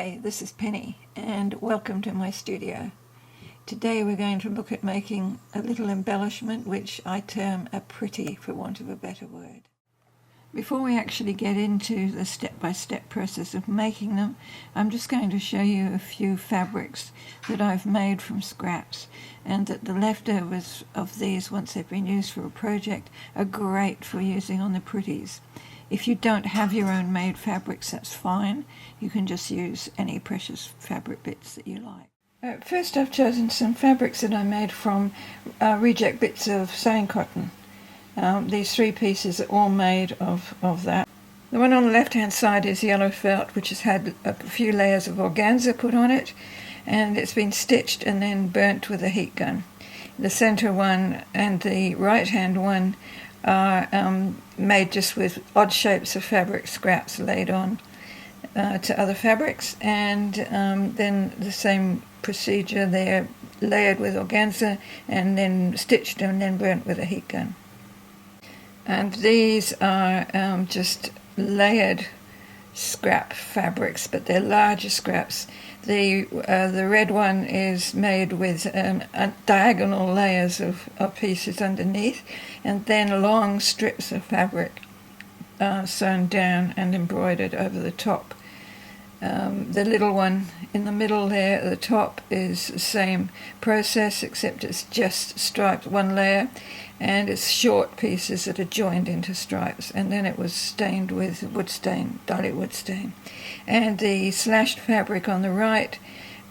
Hi, this is Penny and welcome to my studio. Today we're going to look at making a little embellishment which I term a pretty, for want of a better word. Before we actually get into the step-by-step process of making them, I'm just going to show you a few fabrics that I've made from scraps, and that the leftovers of these, once they've been used for a project, are great for using on the pretties. If you don't have your own made fabrics, that's fine. You can just use any precious fabric bits that you like. First, I've chosen some fabrics that I made from reject bits of sewing cotton. These three pieces are all made of that. The one on the left-hand side is yellow felt, which has had a few layers of organza put on it, and it's been stitched and then burnt with a heat gun. The centre one and the right-hand one are made just with odd shapes of fabric scraps laid on to other fabrics, and then the same procedure, they're layered with organza and then stitched and then burnt with a heat gun. And these are just layered scrap fabrics, but they're larger scraps. The red one is made with diagonal layers of pieces underneath, and then long strips of fabric sewn down and embroidered over the top. The little one in the middle there at the top is the same process, except it's just striped one layer, and it's short pieces that are joined into stripes, and then it was stained with wood stain, dilute wood stain. And the slashed fabric on the right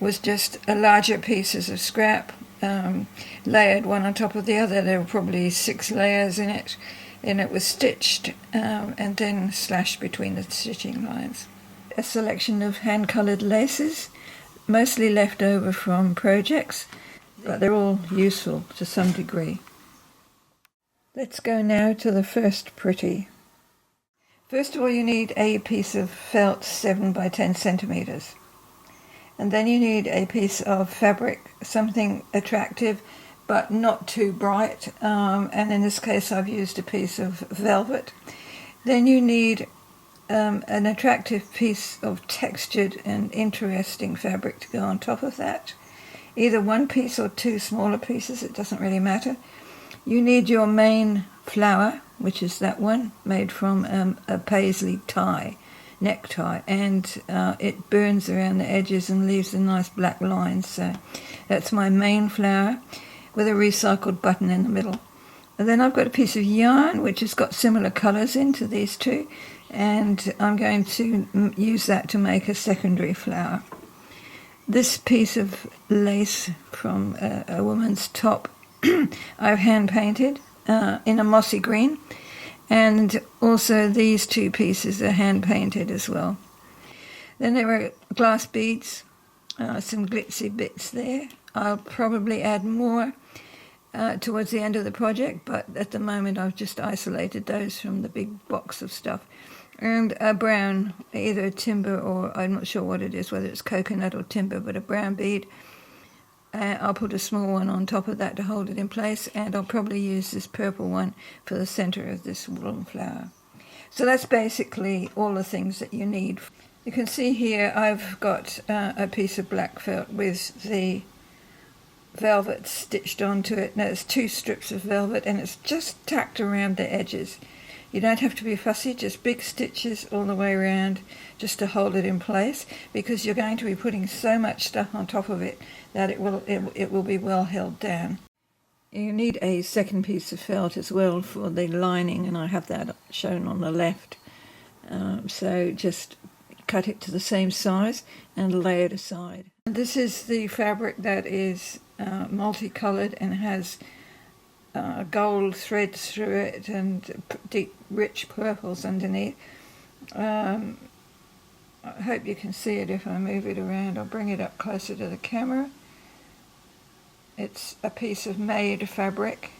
was just larger pieces of scrap, layered one on top of the other. There were probably 6 layers in it, and it was stitched and then slashed between the stitching lines. A selection of hand-coloured laces, mostly left over from projects, but they're all useful to some degree. Let's go now to the first pretty. First of all, you need a piece of felt 7 by 10 centimeters. And then you need a piece of fabric, something attractive but not too bright. And in this case, I've used a piece of velvet. Then you need an attractive piece of textured and interesting fabric to go on top of that. Either one piece or 2 smaller pieces, it doesn't really matter. You need your main flower, which is that one, made from a paisley tie, necktie, and it burns around the edges and leaves a nice black line. So that's my main flower with a recycled button in the middle. And then I've got a piece of yarn which has got similar colours into these two, and I'm going to use that to make a secondary flower. This piece of lace from a woman's top I've hand painted in a mossy green, and also these 2 pieces are hand painted as well. Then there are glass beads, some glitzy bits there. I'll probably add more towards the end of the project, but at the moment I've just isolated those from the big box of stuff. And a brown, either a timber or I'm not sure what it is, whether it's coconut or timber, but a brown bead. I'll put a small one on top of that to hold it in place, and I'll probably use this purple one for the centre of this woolen flower. So that's basically all the things that you need. You can see here I've got a piece of black felt with the velvet stitched onto it. Now it's 2 strips of velvet, and it's just tacked around the edges. You don't have to be fussy, just big stitches all the way around just to hold it in place, because you're going to be putting so much stuff on top of it that it will be well held down. You need a second piece of felt as well for the lining, and I have that shown on the left. So just cut it to the same size and lay it aside. This is the fabric that is multicoloured and has gold threads through it and deep rich purples underneath. I hope you can see it if I move it around. I'll bring it up closer to the camera. It's a piece of made fabric,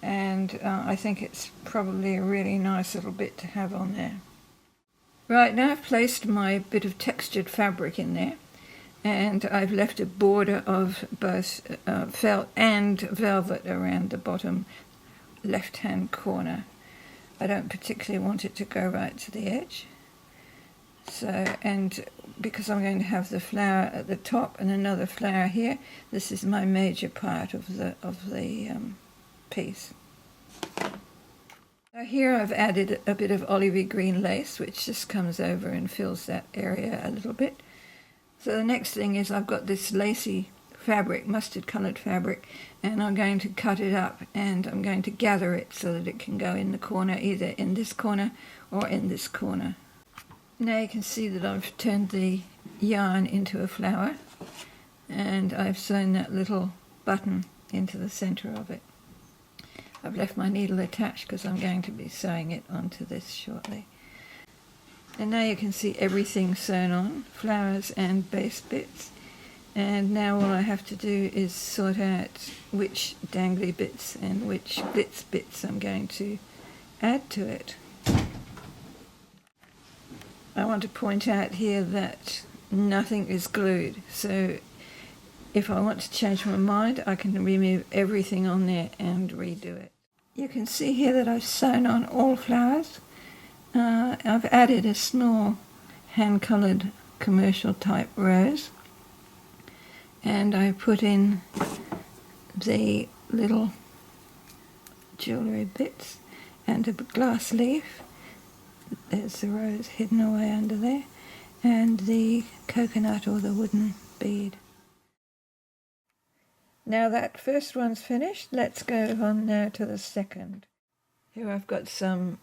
and I think it's probably a really nice little bit to have on there. Right, now I've placed my bit of textured fabric in there, and I've left a border of both felt and velvet around the bottom left-hand corner. I don't particularly want it to go right to the edge, So, and because I'm going to have the flower at the top and another flower here, this is my major part of the piece. So here I've added a bit of olivey green lace, which just comes over and fills that area a little bit. So the next thing is I've got this lacy fabric, mustard coloured fabric, and I'm going to cut it up and I'm going to gather it so that it can go in the corner, either in this corner or in this corner. Now you can see that I've turned the yarn into a flower and I've sewn that little button into the centre of it. I've left my needle attached because I'm going to be sewing it onto this shortly. And now you can see everything sewn on, flowers and base bits. And now all I have to do is sort out which dangly bits and which glitz bits I'm going to add to it. I want to point out here that nothing is glued, so if I want to change my mind I can remove everything on there and redo it. You can see here that I've sewn on all flowers. I've added a small hand-coloured commercial type rose, and I put in the little jewellery bits and a glass leaf. There's the rose hidden away under there, and the coconut or the wooden bead. Now that first one's finished, let's go on now to the second. Here I've got some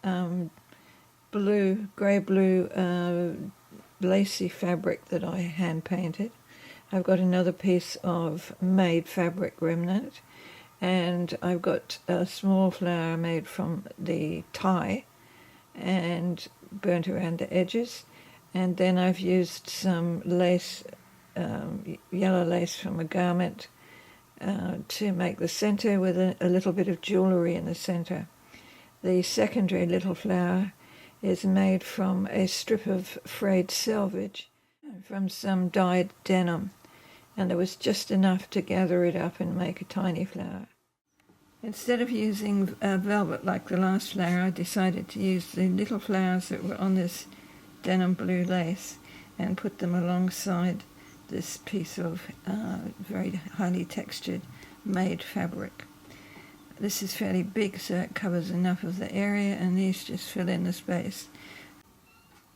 grey blue lacy fabric that I hand painted. I've got another piece of made fabric remnant, and I've got a small flower made from the tie and burnt around the edges, and then I've used some lace, yellow lace from a garment to make the centre with a little bit of jewellery in the centre. The secondary little flower is made from a strip of frayed selvage from some dyed denim, and there was just enough to gather it up and make a tiny flower. Instead of using velvet like the last flower, I decided to use the little flowers that were on this denim blue lace and put them alongside this piece of very highly textured made fabric. This is fairly big, so it covers enough of the area, and these just fill in the space.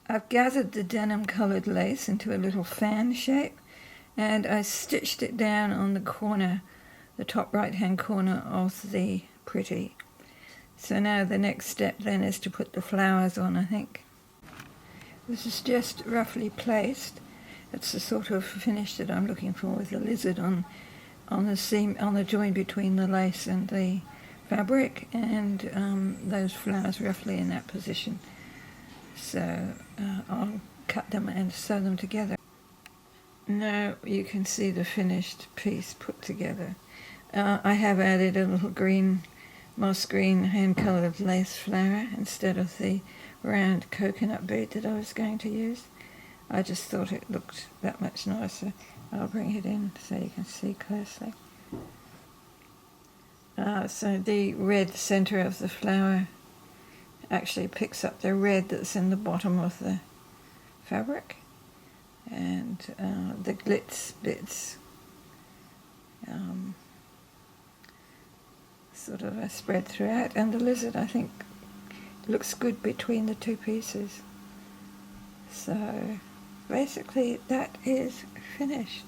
I've gathered the denim coloured lace into a little fan shape, and I stitched it down on the corner, the top right hand corner of the pretty. So now the next step then is to put the flowers on, I think. This is just roughly placed. It's the sort of finish that I'm looking for, with the lizard on the seam, on the join between the lace and the fabric, and those flowers roughly in that position. So I'll cut them and sew them together. Now you can see the finished piece put together. I have added a little green, moss green hand-coloured lace flower instead of the round coconut bead that I was going to use. I just thought it looked that much nicer. I'll bring it in so you can see closely. So the red centre of the flower actually picks up the red that's in the bottom of the fabric, and the glitz bits sort of spread throughout, and the lizard, I think, looks good between the two pieces. So basically that is finished.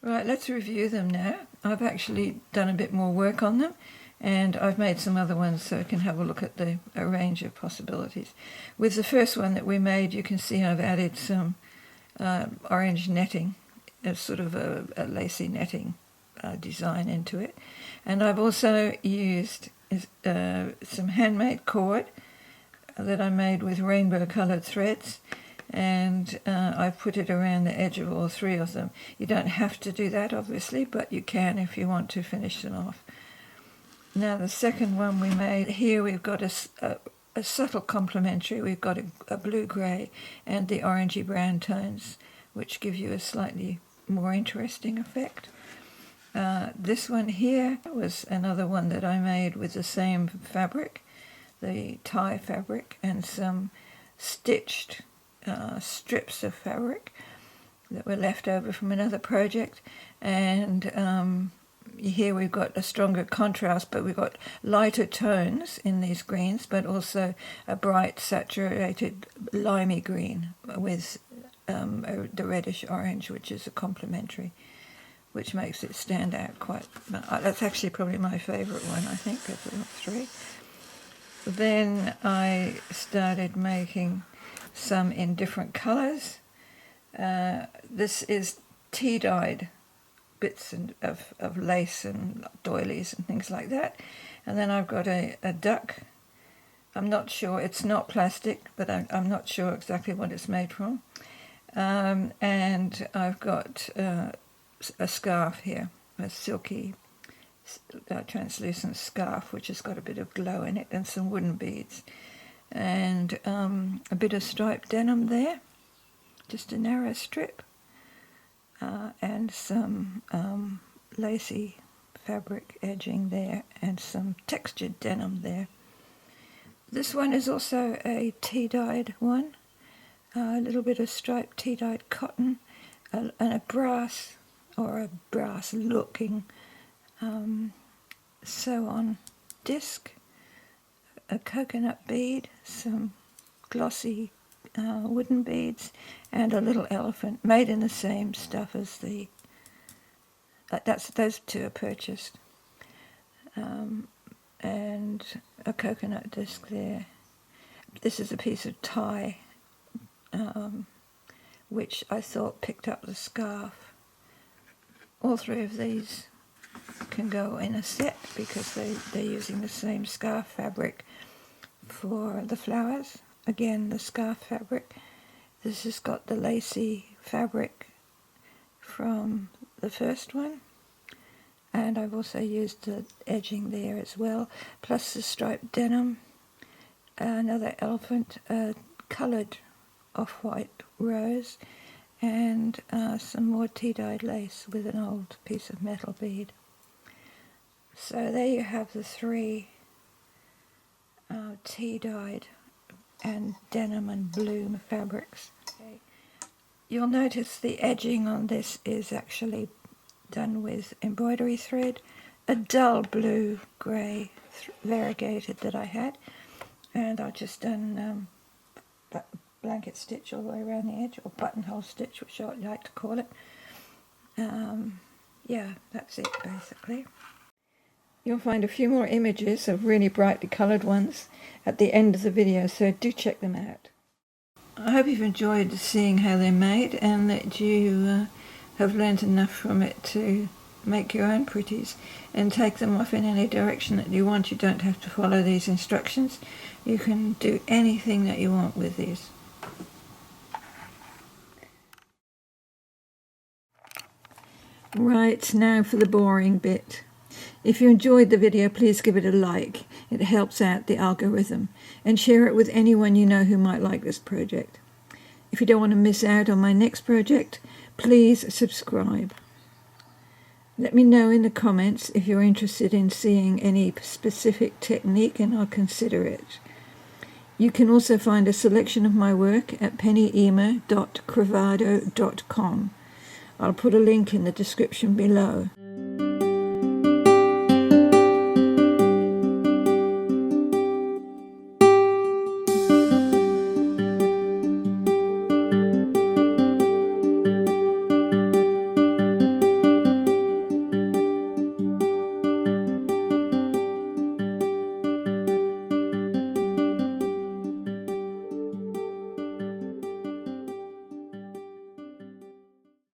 Right, let's review them now. I've actually done a bit more work on them, and I've made some other ones so I can have a look at a range of possibilities. With the first one that we made, you can see I've added some orange netting, a sort of a lacy netting design into it. And I've also used some handmade cord that I made with rainbow coloured threads, and I've put it around the edge of all three of them. You don't have to do that, obviously, but you can if you want to finish them off. Now the second one we made, here we've got a subtle complementary. We've got a blue-grey and the orangey brown tones, which give you a slightly more interesting effect. This one here was another one that I made with the same fabric, the tie fabric, and some stitched strips of fabric that were left over from another project, and here we've got a stronger contrast, but we've got lighter tones in these greens, but also a bright saturated limey green with the reddish orange, which is a complementary, which makes it stand out quite. That's actually probably my favourite one, I think, of the three. Then I started making some in different colours. This is tea-dyed bits of lace and doilies and things like that. And then I've got a duck. I'm not sure, it's not plastic, but I'm not sure exactly what it's made from. And I've got a scarf here, a silky translucent scarf, which has got a bit of glow in it, and some wooden beads. And a bit of striped denim there, just a narrow strip. And some lacy fabric edging there, and some textured denim there. This one is also a tea-dyed one, a little bit of striped tea-dyed cotton, and a brass, or a brass-looking sew-on disc, a coconut bead, some glossy wooden beads, and a little elephant made in the same stuff as the those two are purchased, and a coconut disc there. This is a piece of tie which I thought picked up the scarf. All three of these can go in a set because they're using the same scarf fabric for the flowers. Again, the scarf fabric. This has got the lacy fabric from the first one, and I've also used the edging there as well, plus the striped denim, another elephant, coloured off-white rose, and some more tea-dyed lace with an old piece of metal bead. So there you have the three tea-dyed and denim and bloom fabrics. Okay. You'll notice the edging on this is actually done with embroidery thread, a dull blue grey variegated that I had, and I've just done blanket stitch all the way around the edge, or buttonhole stitch, which I like to call it. Yeah, that's it basically. You'll find a few more images of really brightly coloured ones at the end of the video, so do check them out. I hope you've enjoyed seeing how they're made, and that you have learned enough from it to make your own pretties and take them off in any direction that you want. You don't have to follow these instructions. You can do anything that you want with these. Right, now for the boring bit. If you enjoyed the video, please give it a like. It helps out the algorithm. And share it with anyone you know who might like this project. If you don't want to miss out on my next project, please subscribe. Let me know in the comments if you're interested in seeing any specific technique, and I'll consider it. You can also find a selection of my work at pennyema.cravado.com. I'll put a link in the description below.